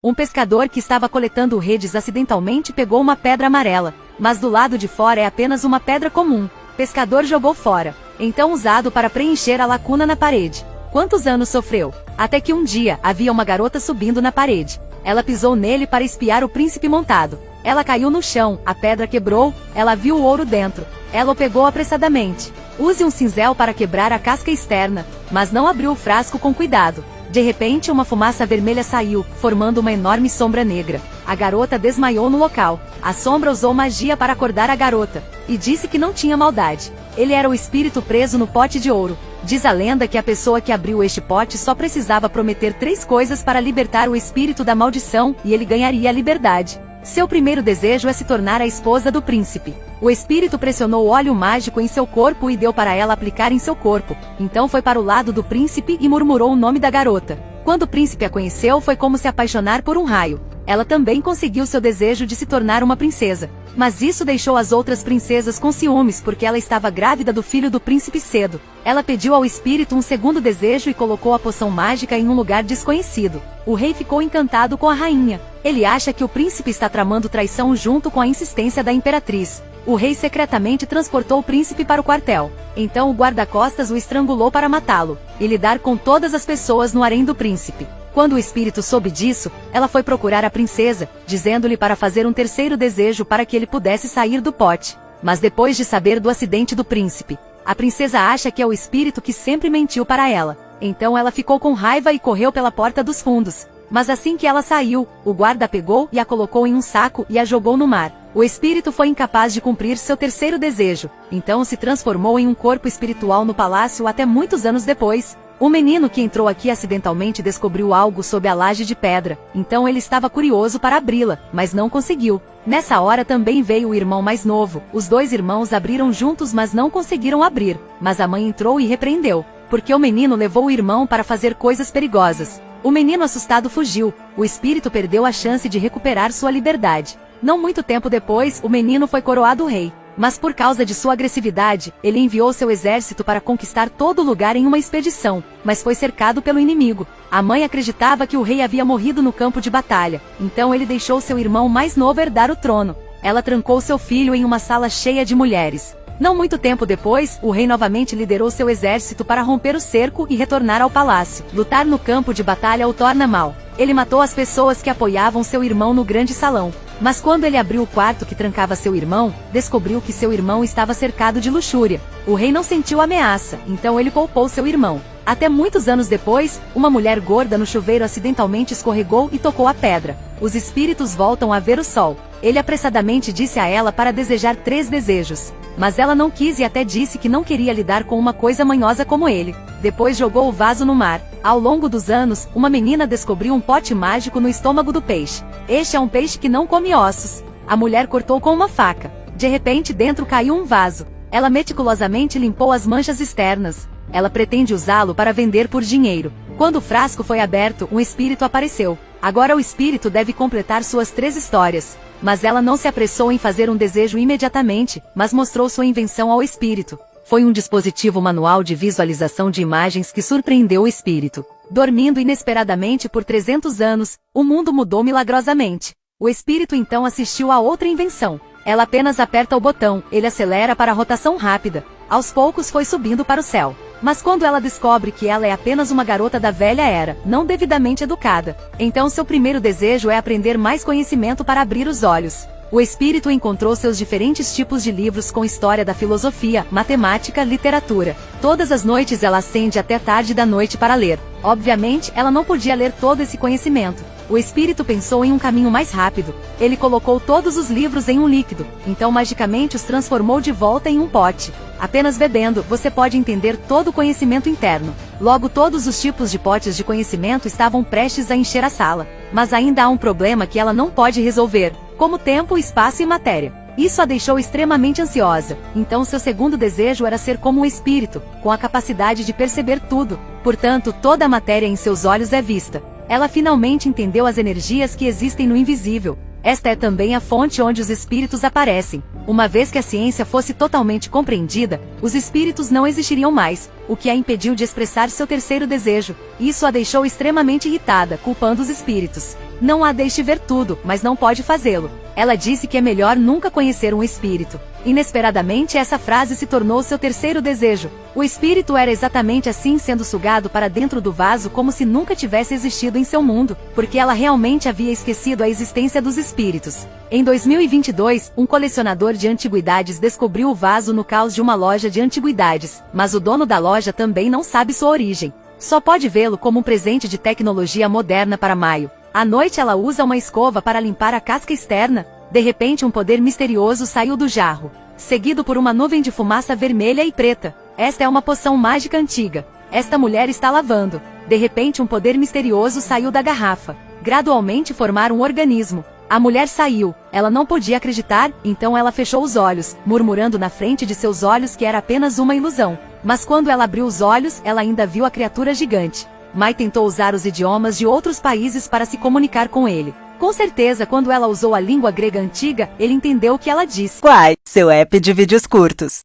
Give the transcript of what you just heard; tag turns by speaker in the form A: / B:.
A: Um pescador que estava coletando redes acidentalmente pegou uma pedra amarela, mas do lado de fora é apenas uma pedra comum. Pescador jogou fora, então usado para preencher a lacuna na parede. Quantos anos sofreu? Até que um dia, havia uma garota subindo na parede. Ela pisou nele para espiar o príncipe montado. Ela caiu no chão, a pedra quebrou, ela viu o ouro dentro. Ela o pegou apressadamente. Use um cinzel para quebrar a casca externa, mas não abriu o frasco com cuidado. De repente uma fumaça vermelha saiu, formando uma enorme sombra negra. A garota desmaiou no local. A sombra usou magia para acordar a garota, e disse que não tinha maldade. Ele era o espírito preso no pote de ouro. Diz a lenda que a pessoa que abriu este pote só precisava prometer 3 coisas para libertar o espírito da maldição, e ele ganharia a liberdade. Seu primeiro desejo é se tornar a esposa do príncipe. O espírito pressionou o óleo mágico em seu corpo e deu para ela aplicar em seu corpo. Então foi para o lado do príncipe e murmurou o nome da garota. Quando o príncipe a conheceu, foi como se apaixonar por um raio. Ela também conseguiu seu desejo de se tornar uma princesa. Mas isso deixou as outras princesas com ciúmes porque ela estava grávida do filho do príncipe cedo. Ela pediu ao espírito um segundo desejo e colocou a poção mágica em um lugar desconhecido. O rei ficou encantado com a rainha. Ele acha que o príncipe está tramando traição junto com a insistência da imperatriz. O rei secretamente transportou o príncipe para o quartel. Então o guarda-costas o estrangulou para matá-lo e lidar com todas as pessoas no harém do príncipe. Quando o espírito soube disso, ela foi procurar a princesa, dizendo-lhe para fazer um terceiro desejo para que ele pudesse sair do pote. Mas depois de saber do acidente do príncipe, a princesa acha que é o espírito que sempre mentiu para ela. Então ela ficou com raiva e correu pela porta dos fundos. Mas assim que ela saiu, o guarda a pegou e a colocou em um saco e a jogou no mar. O espírito foi incapaz de cumprir seu terceiro desejo, então se transformou em um corpo espiritual no palácio até muitos anos depois. O menino que entrou aqui acidentalmente descobriu algo sob a laje de pedra, então ele estava curioso para abri-la, mas não conseguiu. Nessa hora também veio o irmão mais novo. Os 2 irmãos abriram juntos, mas não conseguiram abrir. Mas a mãe entrou e repreendeu, porque o menino levou o irmão para fazer coisas perigosas. O menino assustado fugiu. O espírito perdeu a chance de recuperar sua liberdade. Não muito tempo depois, o menino foi coroado rei. Mas por causa de sua agressividade, ele enviou seu exército para conquistar todo o lugar em uma expedição, mas foi cercado pelo inimigo. A mãe acreditava que o rei havia morrido no campo de batalha, então ele deixou seu irmão mais novo herdar o trono. Ela trancou seu filho em uma sala cheia de mulheres. Não muito tempo depois, o rei novamente liderou seu exército para romper o cerco e retornar ao palácio. Lutar no campo de batalha o torna mau. Ele matou as pessoas que apoiavam seu irmão no grande salão. Mas quando ele abriu o quarto que trancava seu irmão, descobriu que seu irmão estava cercado de luxúria. O rei não sentiu ameaça, então ele poupou seu irmão. Até muitos anos depois, uma mulher gorda no chuveiro acidentalmente escorregou e tocou a pedra. Os espíritos voltam a ver o sol. Ele apressadamente disse a ela para desejar 3 desejos. Mas ela não quis e até disse que não queria lidar com uma coisa manhosa como ele. Depois jogou o vaso no mar. Ao longo dos anos, uma menina descobriu um pote mágico no estômago do peixe. Este é um peixe que não come ossos. A mulher cortou com uma faca. De repente dentro caiu um vaso. Ela meticulosamente limpou as manchas externas. Ela pretende usá-lo para vender por dinheiro. Quando o frasco foi aberto, um espírito apareceu. Agora o espírito deve completar suas 3 histórias. Mas ela não se apressou em fazer um desejo imediatamente, mas mostrou sua invenção ao espírito. Foi um dispositivo manual de visualização de imagens que surpreendeu o espírito. Dormindo inesperadamente por 300 anos, o mundo mudou milagrosamente. O espírito então assistiu a outra invenção. Ela apenas aperta o botão, ele acelera para a rotação rápida. Aos poucos foi subindo para o céu. Mas quando ela descobre que ela é apenas uma garota da velha era, não devidamente educada, então seu primeiro desejo é aprender mais conhecimento para abrir os olhos. O espírito encontrou seus diferentes tipos de livros com história da filosofia, matemática, literatura. Todas as noites ela acende até tarde da noite para ler. Obviamente, ela não podia ler todo esse conhecimento. O espírito pensou em um caminho mais rápido. Ele colocou todos os livros em um líquido, então magicamente os transformou de volta em um pote. Apenas bebendo, você pode entender todo o conhecimento interno. Logo todos os tipos de potes de conhecimento estavam prestes a encher a sala. Mas ainda há um problema que ela não pode resolver, como tempo, espaço e matéria. Isso a deixou extremamente ansiosa. Então seu segundo desejo era ser como um espírito, com a capacidade de perceber tudo. Portanto, toda a matéria em seus olhos é vista. Ela finalmente entendeu as energias que existem no invisível. Esta é também a fonte onde os espíritos aparecem. Uma vez que a ciência fosse totalmente compreendida, os espíritos não existiriam mais, o que a impediu de expressar seu terceiro desejo. Isso a deixou extremamente irritada, culpando os espíritos. Não a deixe ver tudo, mas não pode fazê-lo. Ela disse que é melhor nunca conhecer um espírito. Inesperadamente, essa frase se tornou seu terceiro desejo. O espírito era exatamente assim, sendo sugado para dentro do vaso como se nunca tivesse existido em seu mundo, porque ela realmente havia esquecido a existência dos espíritos. Em 2022, um colecionador de antiguidades descobriu o vaso no caos de uma loja de antiguidades, mas o dono da loja também não sabe sua origem. Só pode vê-lo como um presente de tecnologia moderna para Maio. À noite ela usa uma escova para limpar a casca externa. De repente um poder misterioso saiu do jarro, seguido por uma nuvem de fumaça vermelha e preta. Esta é uma poção mágica antiga. Esta mulher está lavando. De repente um poder misterioso saiu da garrafa. Gradualmente formaram um organismo. A mulher saiu. Ela não podia acreditar, então ela fechou os olhos, murmurando na frente de seus olhos que era apenas uma ilusão. Mas quando ela abriu os olhos, ela ainda viu a criatura gigante. Mai tentou usar os idiomas de outros países para se comunicar com ele. Com certeza, quando ela usou a língua grega antiga, ele entendeu o que ela disse.
B: Quai, seu app de vídeos curtos.